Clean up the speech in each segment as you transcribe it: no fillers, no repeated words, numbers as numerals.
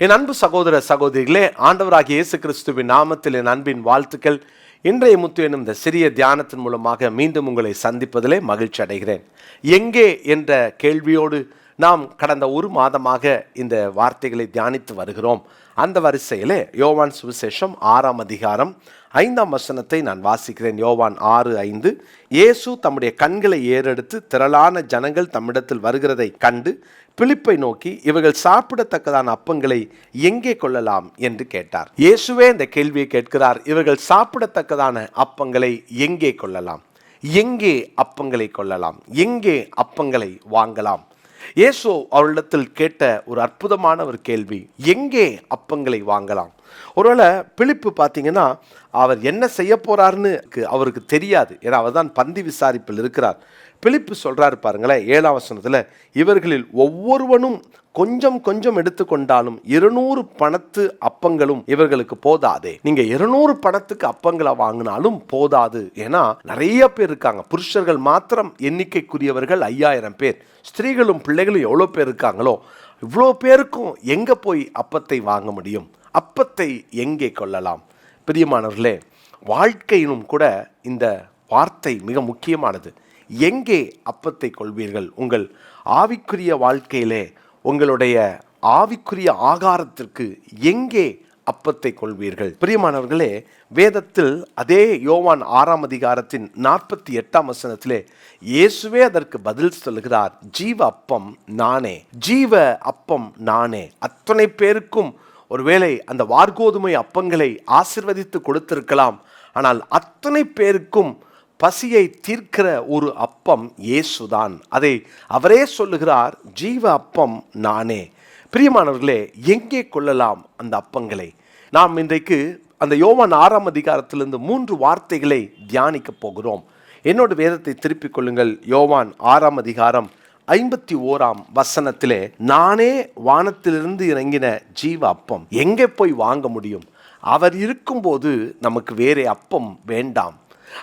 என் அன்பு சகோதர சகோதரிகளே, ஆண்டவராகிய இயேசு கிறிஸ்துவின் நாமத்தில் என் அன்பின் வாழ்த்துக்கள். இன்றைய முத்து எனும் இந்த சிறிய தியானத்தின் மூலமாக மீண்டும் உங்களை சந்திப்பதிலே மகிழ்ச்சி அடைகிறேன். எங்கே என்ற கேள்வியோடு நாம் கடந்த ஒரு மாதமாக இந்த வார்த்தைகளை தியானித்து வருகிறோம். அந்த வரிசையிலே யோவான் சுவிசேஷம் 6ஆம் அதிகாரம் 5ஆம் வசனத்தை நான் வாசிக்கிறேன். யோவான் 6:5. இயேசு தம்முடைய கண்களை ஏறெடுத்து திரளான ஜனங்கள் தம்மிடத்தில் வருகிறதை கண்டு பிலிப்பை நோக்கி, இவர்கள் சாப்பிடத்தக்கதான அப்பங்களை எங்கே கொள்ளலாம் என்று கேட்டார். இயேசுவே இந்த கேள்வியை கேட்கிறார். இவர்கள் சாப்பிடத்தக்கதான அப்பங்களை எங்கே கொள்ளலாம்? எங்கே அப்பங்களை கொள்ளலாம்? எங்கே அப்பங்களை வாங்கலாம்? இயேசு அவரிடத்தில் கேட்ட ஒரு அற்புதமான ஒரு கேள்வி, எங்கே அப்பங்களை வாங்கலாம்? ஒருவேளை பிலிப்பு பார்த்தீங்கன்னா அவர் என்ன செய்ய போறாருன்னு அவருக்கு தெரியாது. ஏன்னா அவர் தான் பந்தி விசாரிப்பில் இருக்கிறார். பிலிப்பு சொல்றாரு பாருங்களேன், 7ஆம் வசனத்துல, இவர்களில் ஒவ்வொருவனும் கொஞ்சம் கொஞ்சம் எடுத்துக்கொண்டாலும் 200 பணத்து அப்பங்களும் இவர்களுக்கு போதாதே. நீங்க 200 பணத்துக்கு அப்பங்களை வாங்கினாலும் போதாது. ஏன்னா நிறைய பேர் இருக்காங்க. புருஷர்கள் மாத்திரம் எண்ணிக்கைக்குரியவர்கள் 5000 பேர், ஸ்திரீகளும் பிள்ளைகளும் எவ்வளோ பேர் இருக்காங்களோ இவ்வளோ பேருக்கும் எங்க போய் அப்பத்தை வாங்க முடியும்? அப்பத்தை எங்கே கொள்ளலாம்? பிரியமானவர்களே, வாழ்க்கையிலும் கூட இந்த வார்த்தை மிக முக்கியமானது. எங்கே அப்பத்தை கொள்வீர்கள்? உங்கள் ஆவிக்குரிய வாழ்க்கையிலே, உங்களுடைய ஆவிக்குரிய ஆகாரத்திற்கு எங்கே அப்பத்தை கொள்வீர்கள்? பிரியமானவர்களே, வேதத்தில் அதே யோவான் 6ஆம் அதிகாரத்தின் 48ஆம் வசனத்திலே இயேசுவே அதற்கு பதில் சொல்லுகிறார். ஜீவ அப்பம் நானே, ஜீவ அப்பம் நானே. அத்தனை பேருக்கும் ஒருவேளை அந்த வார்கோதுமை அப்பங்களை ஆசீர்வதித்து கொடுத்திருக்கலாம். ஆனால் அத்தனை பேருக்கும் பசியை தீர்க்கிற ஒரு அப்பம் இயேசுதான். அதை அவரே சொல்லுகிறார், ஜீவ அப்பம் நானே. பிரியமானவர்களே, எங்கே கொள்ளலாம் அந்த அப்பங்களை? நாம் இன்றைக்கு அந்த யோவான் 6ஆம் அதிகாரத்திலிருந்து 3 வார்த்தைகளை தியானிக்க போகிறோம். என்னோட வேதத்தை திருப்பிக் கொள்ளுங்கள். யோவான் 6ஆம் அதிகாரம் 51ஆம் வசனத்திலே, நானே வானத்திலிருந்து இறங்கின ஜீவ அப்பம். எங்கே போய் வாங்க முடியும்? அவர் இருக்கும்போது நமக்கு வேறே அப்பம் வேண்டாம்.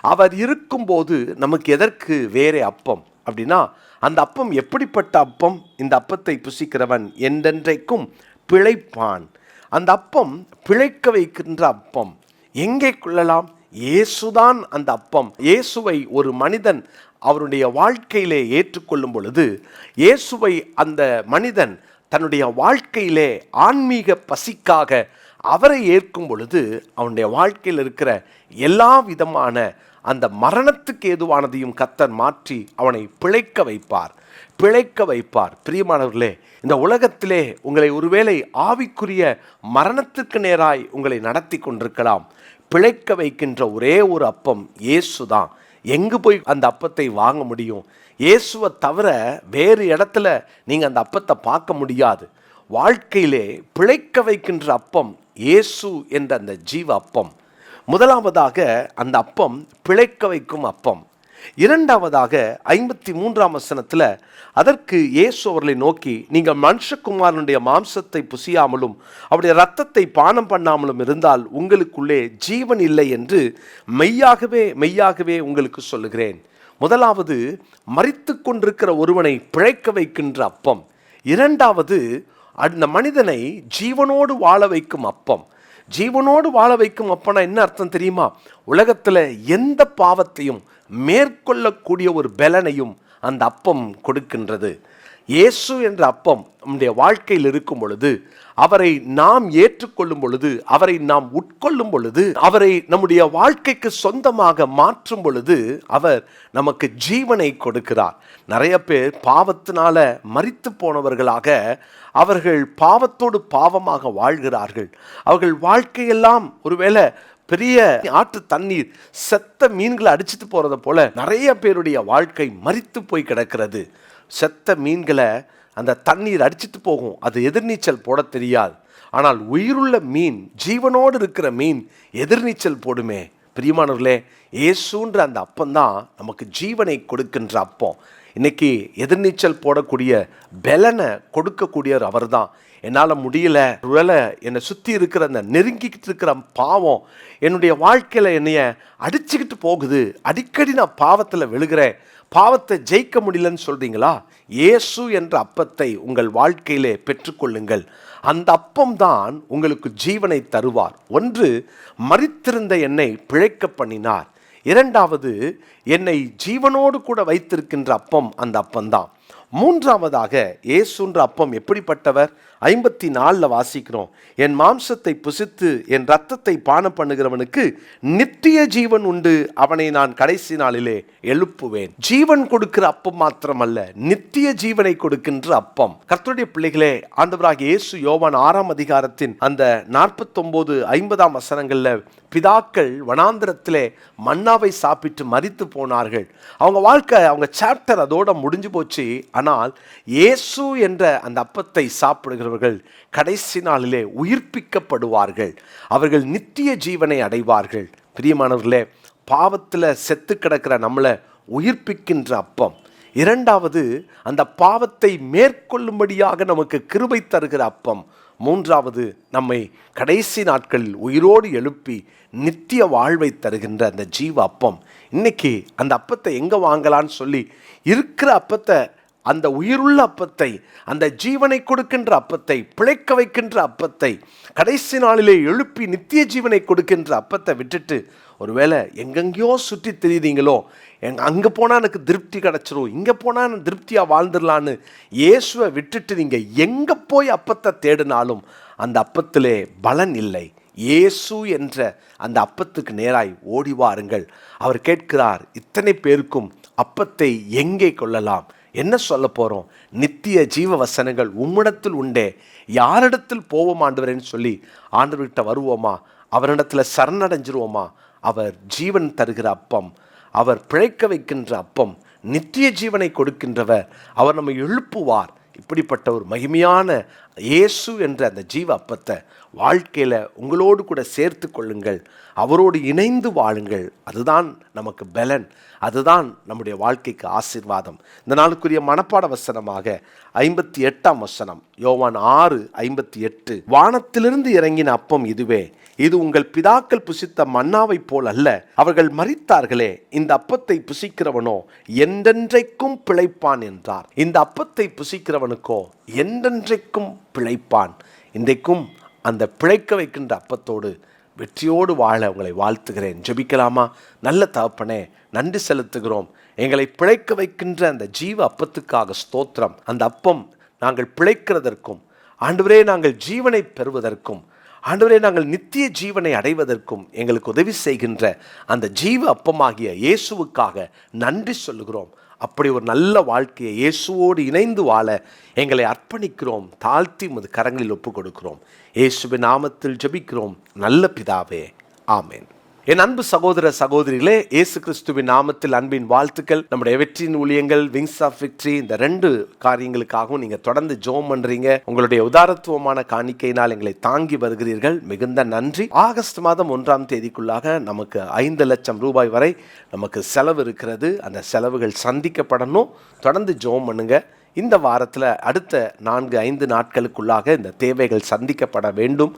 அவர் இருக்கும்போது நமக்கு எதற்கு வேறே அப்பம்? அப்படின்னா அந்த அப்பம் எப்படிப்பட்ட அப்பம்? இந்த அப்பத்தை புசிக்கிறவன் என்றென்றைக்கும் பிழைப்பான். அந்த அப்பம் பிழைக்க வைக்கின்ற அப்பம். எங்கே கொள்ளலாம்? இயேசுதான் அந்த அப்பம். இயேசுவை ஒரு மனிதன் அவருடைய வாழ்க்கையிலே ஏற்றுக்கொள்ளும் பொழுது, இயேசுவை அந்த மனிதன் தன்னுடைய வாழ்க்கையிலே ஆன்மீக பசிக்காக அவரை ஏற்கும் பொழுது, அவனுடைய வாழ்க்கையில் இருக்கிற எல்லா விதமான அந்த மரணத்துக்கு ஏதுவானதையும் கர்த்தர் மாற்றி அவனை பிழைக்க வைப்பார். பிரியமானவர்களே, இந்த உலகத்திலே உங்களை ஒருவேளை ஆவிக்குரிய மரணத்திற்கு நேராய் உங்களை நடத்தி கொண்டிருக்கலாம். பிழைக்க வைக்கின்ற ஒரே ஒரு அப்பம் இயேசு தான். எங்கு போய் அந்த அப்பத்தை வாங்க முடியும்? இயேசுவை தவிர வேறு இடத்துல நீங்கள் அந்த அப்பத்தை பார்க்க முடியாது. வாழ்க்கையிலே பிழைக்க வைக்கின்ற அப்பம் இயேசு என்ற அந்த ஜீவ அப்பம். முதலாவதாக அந்த அப்பம் பிழைக்க வைக்கும் அப்பம். இரண்டாவதாக 53ஆம் வசனத்தில், அதற்கு இயேசு அவர்களை நோக்கி, நீங்கள் மனுஷகுமாரனுடைய மாம்சத்தை புசியாமலும் அவருடைய இரத்தத்தை பானம் பண்ணாமலும் இருந்தால் உங்களுக்குள்ளே ஜீவன் இல்லை என்று மெய்யாகவே உங்களுக்கு சொல்லுகிறேன். முதலாவது மரித்து கொண்டிருக்கிற ஒருவனை பிழைக்க வைக்கின்ற அப்பம். இரண்டாவது அந்த மனிதனை ஜீவனோடு வாழ வைக்கும் அப்பம். ஜீவனோடு வாழ வைக்கும் அப்பனா என்ன அர்த்தம் தெரியுமா? உலகத்தில் எந்த பாவத்தையும் மேற்கொள்ளக்கூடிய ஒரு பலனையும் அந்த அப்பம் கொடுக்கின்றது. இயேசு என்ற அப்பம் நம்முடைய வாழ்க்கையில் இருக்கும் பொழுது, அவரை நாம் ஏற்றுக்கொள்ளும் பொழுது, அவரை நாம் உட்கொள்ளும் பொழுது, அவரை நம்முடைய வாழ்க்கைக்கு சொந்தமாக மாற்றும் பொழுது அவர் நமக்கு ஜீவனை கொடுக்கிறார். நிறைய பேர் பாவத்தினால மரித்து போனவர்களாக அவர்கள் பாவத்தோடு பாவமாக வாழ்கிறார்கள். அவர்கள் வாழ்க்கையெல்லாம் ஒருவேளை பெரிய ஆற்று தண்ணீர் செத்த மீன்களை அடிச்சுட்டு போறத போல நிறைய பேருடைய வாழ்க்கை மரித்து போய் கிடக்கிறது. செத்த மீன்களை அந்த தண்ணீர் அடிச்சுட்டு போகும். அது எதிர்நீச்சல் போட தெரியாது. ஆனால் உயிருள்ள மீன், ஜீவனோடு இருக்கிற மீன் எதிர்நீச்சல் போடுமே. பிரியமானவர்களே, இயேசுன்ற அந்த அப்பந்தான் நமக்கு ஜீவனை கொடுக்கின்ற அப்பம். இன்னைக்கு எதிர்நீச்சல் போடக்கூடிய பலனை கொடுக்கக்கூடியவர் அவர் தான். என்னால் முடியல, ஒருவேளை என்னை சுற்றி இருக்கிற அந்த நெருங்கிக்கிட்டு இருக்கிற பாவம் என்னுடைய வாழ்க்கையில் என்னைய அடிச்சுக்கிட்டு போகுது, அடிக்கடி நான் பாவத்தில் விழுகிறேன், பாவத்தை ஜெயிக்க முடியலன்னு சொல்றீங்களா? இயேசு என்ற அப்பத்தை உங்கள் வாழ்க்கையிலே பெற்றுக்கொள்ளுங்கள். அந்த அப்பம் தான் உங்களுக்கு ஜீவனை தருவார். ஒன்று, மரித்திருந்த என்னை பிழைக்க பண்ணினார். இரண்டாவது, என்னை ஜீவனோடு கூட வைத்திருக்கின்ற அப்பம் அந்த அப்பம்தான். மூன்றாவதாக, இயேசுன்ற அப்பம் எப்படிப்பட்டவர்? 54 வாசிக்கிறோம், என் மாம்சத்தை புசித்து என் இரத்தத்தை பானம் பண்ணுகிறவனுக்கு நித்திய ஜீவன் உண்டு, அவனை நான் கடைசி நாளிலே எழுப்புவேன். ஜீவன் கொடுக்கிற அப்பம் மாத்திரமல்ல, நித்திய ஜீவனை கொடுக்கின்ற அப்பம். கர்த்தருடைய பிள்ளைகளே, ஆண்டவராகிய இயேசு யோவான் 6ஆம் அதிகாரத்தின் அந்த 49, 50 வசனங்கள்ல பிதாக்கள் வனாந்திரத்திலே மன்னாவை சாப்பிட்டு மரித்து போனார்கள். அவங்க வாழ்க்கை, அவங்க சாப்டர் அதோட முடிஞ்சு போச்சு. ஆனால் இயேசு என்ற அந்த அப்பத்தை சாப்பிடுகிறவர்கள் கடைசி நாளிலே உயிர்ப்பிக்கப்படுவார்கள். அவர்கள் நித்திய ஜீவனை அடைவார்கள். பிரியமானவர்களே, பாவத்தில் செத்து கிடக்கிற நம்மளை உயிர்ப்பிக்கின்ற அப்பம். இரண்டாவது, அந்த பாவத்தை மேற்கொள்ளும்படியாக நமக்கு கிருபை தருகிற அப்பம். மூன்றாவது, நம்மை கடைசி நாட்களில் உயிரோடு எழுப்பி நித்திய வாழ்வை தருகின்ற அந்த ஜீவ அப்பம். இன்னைக்கு அந்த அப்பத்தை எங்கே வாங்கலான்னு சொல்லி இருக்கிற அப்பத்தை, அந்த உயிருள்ள அப்பத்தை, அந்த ஜீவனை கொடுக்கின்ற அப்பத்தை, பிழைக்க வைக்கின்ற அப்பத்தை, கடைசி நாளிலே எழுப்பி நித்திய ஜீவனை கொடுக்கின்ற அப்பத்தை விட்டுட்டு ஒருவேளை எங்கெங்கேயோ சுற்றி தெரியுதீங்களோ, அங்கே போனால் எனக்கு திருப்தி கிடச்சிரும், இங்கே போனால் நான் திருப்தியாக வாழ்ந்துடலான்னு இயேசுவை விட்டுட்டு நீங்கள் எங்கே போய் அப்பத்தை தேடினாலும் அந்த அப்பத்திலே பலன் இல்லை. இயேசு என்ற அந்த அப்பத்துக்கு நேராய் ஓடி வாருங்கள். அவர் கேட்கிறார், இத்தனை பேருக்கும் அப்பத்தை எங்கே கொள்ளலாம்? என்ன சொல்ல போகிறோம்? நித்திய ஜீவ வசனங்கள் உம்மிடத்தில் உண்டே, யாரிடத்தில் போவோம் ஆண்டவரேன்னு சொல்லி ஆண்டவர்கிட்ட வருவோமா? அவரிடத்தில் சரணடைஞ்சிருவோமா? அவர் ஜீவன் தருகிற அப்பம், அவர் பிழைக்க வைக்கின்ற அப்பம், நித்திய ஜீவனை கொடுக்கின்றவர், அவர் நம்மை எழுப்புவார். இப்படிப்பட்ட ஒரு மகிமையான இயேசு என்ற அந்த ஜீவ அப்பத்தை வாழ்க்கையில் உங்களோடு கூட சேர்த்து கொள்ளுங்கள். அவரோடு இணைந்து வாழுங்கள். அதுதான் நமக்கு பலன், அதுதான் நம்முடைய வாழ்க்கைக்கு ஆசீர்வாதம். இந்த நாளுக்குரிய மனப்பாட வசனமாக 58ஆம் வசனம், யோவான் 6:58, வானத்திலிருந்து இறங்கின அப்பம் இதுவே, இது உங்கள் பிதாக்கள் புசித்த மன்னாவை போல் அல்ல, அவர்கள் மரித்தார்களே, இந்த அப்பத்தை புசிக்கிறவனோ என்றென்றைக்கும் பிழைப்பான் என்றார். இந்த அப்பத்தை புசிக்கிறவனுக்கோ என்றென்றைக்கும் பிழைப்பான். இன்றைக்கும் அந்த பிழைக்க வைக்கின்ற அப்பத்தோடு வெற்றியோடு வாழ உங்களை வாழ்த்துகிறேன். ஜெபிக்கலாமா? நல்ல தகப்பனே, நன்றி செலுத்துகிறோம். எங்களை பிழைக்க வைக்கின்ற அந்த ஜீவ அப்பத்துக்காக ஸ்தோத்திரம். அந்த அப்பம் நாங்கள் பிழைக்கிறதற்கும், ஆண்டவரே நாங்கள் ஜீவனை பெறுவதற்கும், ஆண்டவரே நாங்கள் நித்திய ஜீவனை அடைவதற்கும் எங்களுக்கு உதவி செய்கின்ற அந்த ஜீவ அப்பமாகிய இயேசுவுக்காக நன்றி சொல்லுகிறோம். அப்படி ஒரு நல்ல வாழ்க்கையை இயேசுவோடு இணைந்து வாழ எங்களை அர்ப்பணிக்கிறோம். தாழ்த்தி உமது கரங்களில் ஒப்பு கொடுக்கிறோம். இயேசுவின் நாமத்தில் ஜெபிக்கிறோம் நல்ல பிதாவே, ஆமேன். என் அன்பு சகோதர சகோதரிகளே, இயேசு கிறிஸ்துவின் நாமத்தில் அன்பின் வாழ்த்துக்கள். நம்முடைய வெற்றியின் ஊழியங்கள், விங்ஸ் ஆஃப் விக்டரி, இந்த 2 காரியங்களுக்காகவும் நீங்கள் தொடர்ந்து ஜெபம் பண்றீங்க. உங்களுடைய உதாரத்துவமான காணிக்கையினால் எங்களை தாங்கி வருகிறீர்கள். மிகுந்த நன்றி. ஆகஸ்ட் மாதம் 1ஆம் தேதிக்குள்ளாக நமக்கு 5 லட்சம் ரூபாய் வரை நமக்கு செலவு இருக்கிறது. அந்த செலவுகள் சந்திக்கப்படணும். தொடர்ந்து ஜெபம் பண்ணுங்க. இந்த வாரத்தில் அடுத்த 4-5 நாட்களுக்குள்ளாக இந்த தேவைகள் சந்திக்கப்பட வேண்டும்.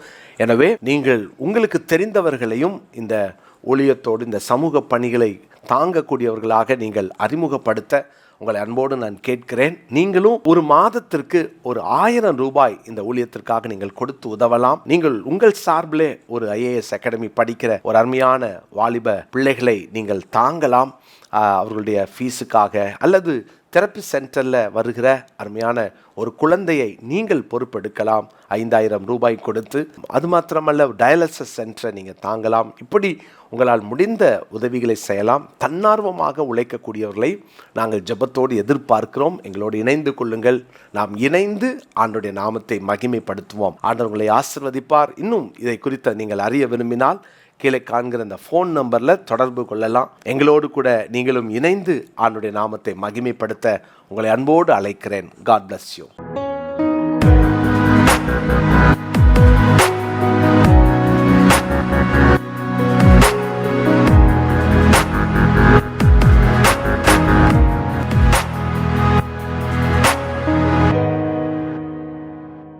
எனவே நீங்கள் உங்களுக்கு தெரிந்தவர்களையும் இந்த ஊழியத்தோடு, இந்த சமூக பணிகளை தாங்கக்கூடியவர்களாக நீங்கள் அறிமுகப்படுத்த உங்களை அன்போடு நான் கேட்கிறேன். நீங்களும் ஒரு மாதத்திற்கு ஒரு 1000 ரூபாய் இந்த ஊழியத்திற்காக நீங்கள் கொடுத்து உதவலாம். நீங்கள் உங்கள் சார்பிலே ஒரு IAS அகாடமி படிக்கிற ஒரு அருமையான வாலிப பிள்ளைகளை நீங்கள் தாங்கலாம். அவர்களுடைய ஃபீஸுக்காக, அல்லது தெரப்பி சென்டரில் வருகிற அருமையான ஒரு குழந்தையை நீங்கள் பொறுப்பெடுக்கலாம் 5000 ரூபாய் கொடுத்து. அது மாத்திரமல்ல, டயாலிசிஸ் சென்டரை நீங்கள் தாங்கலாம். இப்படி உங்களால் முடிந்த உதவிகளை செய்யலாம். தன்னார்வமாக உழைக்கக்கூடியவர்களை நாங்கள் ஜெபத்தோடு எதிர்பார்க்கிறோம். எங்களோடு இணைந்து கொள்ளுங்கள். நாம் இணைந்து ஆண்டவருடைய நாமத்தை மகிமைப்படுத்துவோம். ஆண்டவர் உங்களை ஆசீர்வதிப்பார். இன்னும் இதை குறித்து நீங்கள் அறிய விரும்பினால் கீழே காண்கிற அந்த ஃபோன் நம்பரில் தொடர்பு கொள்ளலாம். எங்களோடு கூட நீங்களும் இணைந்து ஆண்டவருடைய நாமத்தை மகிமைப்படுத்த உங்களை அன்போடு அழைக்கிறேன். God bless you.